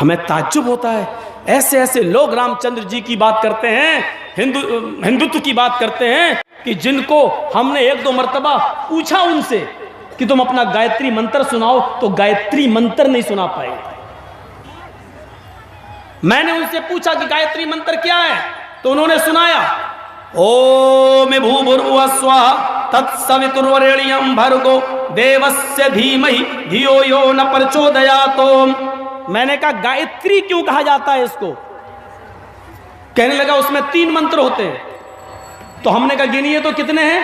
हमें ताज्जुब होता है, ऐसे ऐसे लोग रामचंद्र जी की बात करते हैं, हिंदुत्व की बात करते हैं, कि जिनको हमने एक दो मर्तबा पूछा उनसे कि तुम अपना गायत्री मंत्र सुनाओ, तो गायत्री मंत्र नहीं सुना पाए। मैंने उनसे पूछा कि गायत्री मंत्र क्या है, तो उन्होंने सुनाया, ओम भूर्भुवः स्वः तत्सवितुर्वरेण्यं भर्गो देवस्य धीमहि धियो यो न प्रचोदयात्। मैंने कहा गायत्री क्यों कहा जाता है इसको? कहने लगा उसमें 3 मंत्र होते हैं। तो हमने कहा गिनिए तो कितने हैं?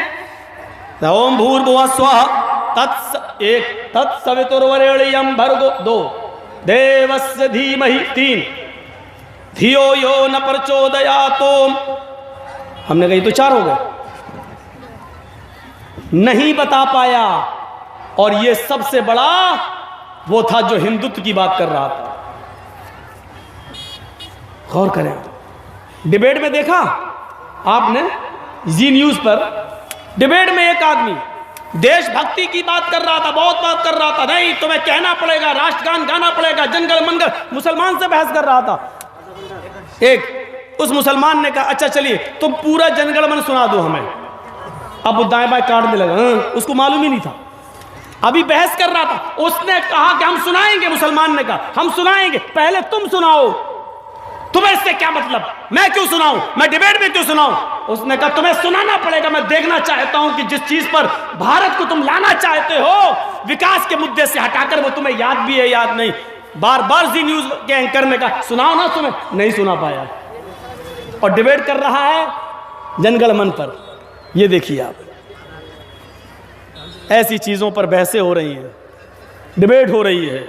ओम भूर्भुवः स्वः तत्सवितुर्वरेण्यं भर्गो 2, देवस्य धीमहि 3, धियो यो न प्रचोदयात्। हमने कहा तो 4 हो गए, नहीं बता पाया। और ये सबसे बड़ा वो था जो हिंदुत्व की बात कर रहा था। गौर करें, डिबेट में देखा आपने, जी न्यूज पर डिबेट में एक आदमी देशभक्ति की बात कर रहा था, बहुत बात कर रहा था, नहीं तुम्हें कहना पड़ेगा, राष्ट्रगान गाना पड़ेगा, जनगण मंगल, मुसलमान से बहस कर रहा था। एक उस मुसलमान ने कहा अच्छा चलिए तुम पूरा जनगण मन सुना दो हमें। अब वो दाएं बाएं काटने लगा, उसको मालूम ही नहीं था, अभी बहस कर रहा था। उसने कहा कि हम सुनाएंगे, मुसलमान ने कहा हम सुनाएंगे, पहले तुम सुनाओ, तुम्हें इससे क्या मतलब, मैं क्यों सुनाऊं, मैं डिबेट में क्यों सुनाऊं? उसने कहा तुम्हें सुनाना पड़ेगा, मैं देखना चाहता हूं कि जिस चीज पर भारत को तुम लाना चाहते हो विकास के मुद्दे से हटाकर, वो तुम्हें याद भी है याद नहीं। बार बार जी न्यूज के एंकर ने कहा सुनाओ ना, तुम्हें नहीं सुना पाया, और डिबेट कर रहा है जनगण मन पर। ये देखिए आप, ऐसी चीजों पर बहसें हो रही हैं, डिबेट हो रही है,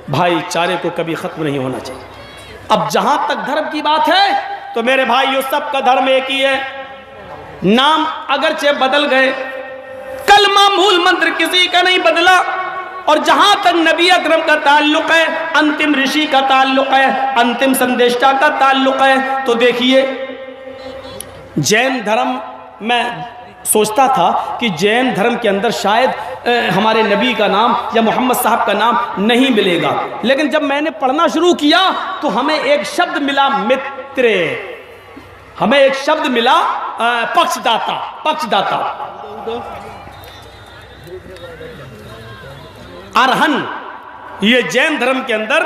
भाईचारे को कभी खत्म नहीं होना चाहिए। अब जहां तक धर्म की बात है तो मेरे भाइयों सबका धर्म एक ही है, नाम अगरचे बदल गए, कलमा मूल मंत्र किसी का नहीं बदला। और जहां तक नबी अकरम का ताल्लुक है, अंतिम ऋषि का ताल्लुक है, अंतिम संदेष्टा का ताल्लुक है, तो देखिए जैन धर्म, मैं सोचता था कि जैन धर्म के अंदर शायद हमारे नबी का नाम या मोहम्मद साहब का नाम नहीं मिलेगा, लेकिन जब मैंने पढ़ना शुरू किया तो हमें एक शब्द मिला मित्र, हमें एक शब्द मिला पक्षदाता, पक्षदाता, अरहन। ये जैन धर्म के अंदर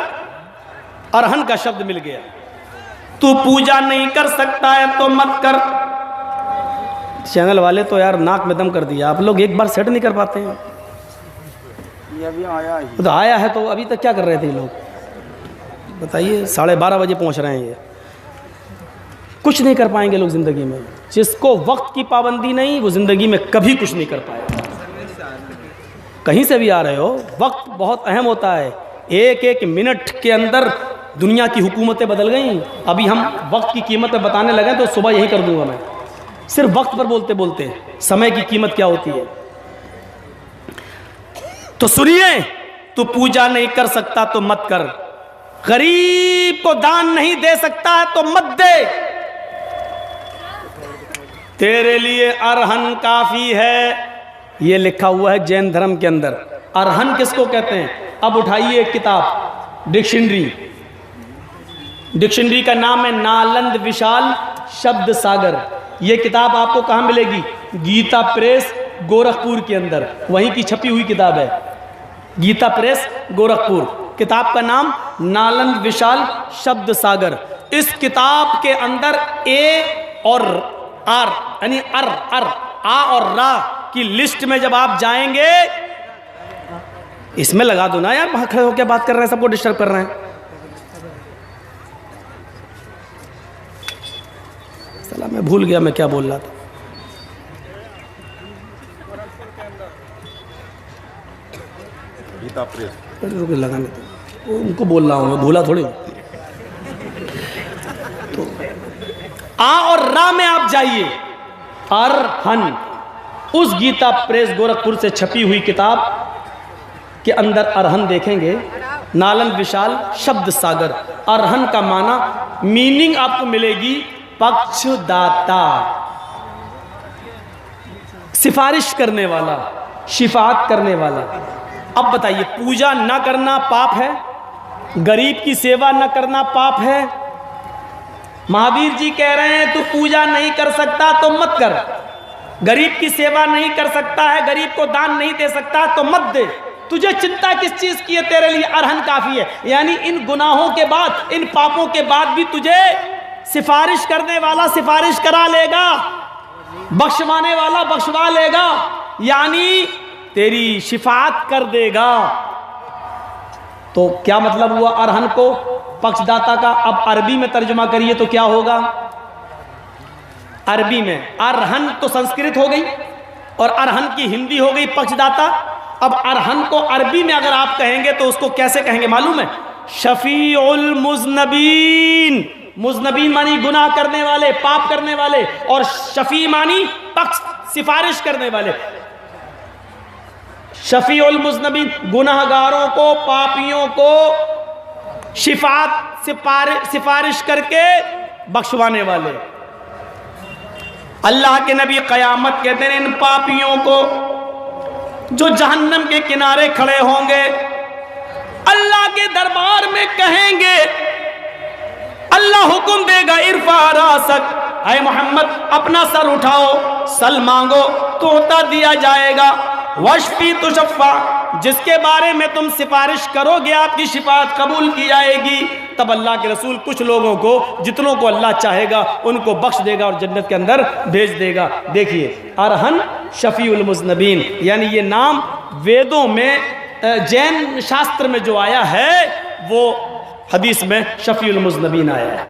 अरहन का शब्द मिल गया। तू पूजा नहीं कर सकता है तो मत कर। चैनल वाले तो यार नाक में दम कर दिया, आप लोग एक बार सेट नहीं कर पाते हैं। ये अभी आया ही तो आया है, तो अभी तक क्या कर रहे थे लोग बताइए? 12:30 बजे पहुंच रहे हैं। ये कुछ नहीं कर पाएंगे लोग ज़िंदगी में। जिसको वक्त की पाबंदी नहीं वो ज़िंदगी में कभी कुछ नहीं कर पाएगा। कहीं से भी आ रहे हो, वक्त बहुत अहम होता है। एक एक मिनट के अंदर दुनिया की हुकूमतें बदल गई। अभी हम वक्त की कीमत बताने लगे तो सुबह यही कर दूंगा मैं, सिर्फ वक्त पर बोलते बोलते समय की कीमत क्या होती है। तो सुनिए, तू पूजा नहीं कर सकता तो मत कर, गरीब को दान नहीं दे सकता है तो मत दे, तेरे लिए अरहन काफी है। ये लिखा हुआ है जैन धर्म के अंदर। अरहन किसको कहते हैं? अब उठाइए एक किताब, डिक्शनरी, डिक्शनरी का नाम है नालंद विशाल शब्द सागर। ये किताब आपको कहाँ मिलेगी? गीता प्रेस गोरखपुर के अंदर, वहीं की छपी हुई किताब है, गीता प्रेस गोरखपुर। किताब का नाम नालंद विशाल शब्द सागर। इस किताब के अंदर ए और आर यानी अर आ और रा की लिस्ट में जब आप जाएंगे, इसमें लगा दो ना यार, वहां खड़े होकर बात कर रहे हैं, सबको डिस्टर्ब कर रहे हैं। सला मैं भूल गया मैं क्या बोल रहा था। गीता प्रेस लगाने दो, उनको बोल रहा हूं मैं, भूला थोड़ी। तो आ और रा में आप जाइए, अरहन, उस गीता प्रेस गोरखपुर से छपी हुई किताब के अंदर अरहन देखेंगे, नालंद विशाल शब्द सागर। अरहन का माना, मीनिंग आपको मिलेगी पक्षदाता, सिफारिश करने वाला, शिफात करने वाला। अब बताइए, पूजा ना करना पाप है? गरीब की सेवा न करना पाप है। महावीर जी कह रहे हैं तू पूजा नहीं कर सकता तो मत कर, गरीब की सेवा नहीं कर सकता है, गरीब को दान नहीं दे सकता तो मत दे। तुझे चिंता किस चीज की है? तेरे लिए अरहन काफी है। यानी इन गुनाहों के बाद, इन पापों के बाद भी तुझे सिफारिश करने वाला सिफारिश करा लेगा, बख्शवाने वाला बख्शवा लेगा, यानी तेरी शिफात कर देगा। तो क्या मतलब हुआ अरहन को पक्षदाता का? अब अरबी में तर्जुमा करिए तो क्या होगा? अरबी में अरहन तो संस्कृत हो गई और अरहन की हिंदी हो गई पक्षदाता। अब अरहन को अरबी में अगर आप कहेंगे तो उसको कैसे कहेंगे मालूम है? शफीउल मुज़नबीन। मुज़नबीन मानी गुनाह करने वाले, पाप करने वाले, और शफी मानी पक्ष, सिफारिश करने वाले। शफीउल मुज़नबीन, गुनाहगारों को, पापियों को सिफारिश करके बख्शवाने वाले। अल्लाह के नबी क़यामत के दिन इन पापियों को जो जहन्नम के किनारे खड़े होंगे, अल्लाह के दरबार में कहेंगे, अल्लाह हुक्म देगा इरफा रासक, ऐ मोहम्मद अपना सर उठाओ, सल मांगो तो उतर दिया जाएगा। वशफी तुशफ़ा, जिसके बारे में तुम सिफारिश करोगे आपकी शिफात कबूल की जाएगी। तब अल्लाह के रसूल कुछ लोगों को, जितनों को अल्लाह चाहेगा उनको बख्श देगा और जन्नत के अंदर भेज देगा। देखिए अरहन शफीउल मुज़नबीन, यानी ये नाम वेदों में, जैन शास्त्र में जो आया है वो हदीस में शफीउल मुज़नबीन आया है।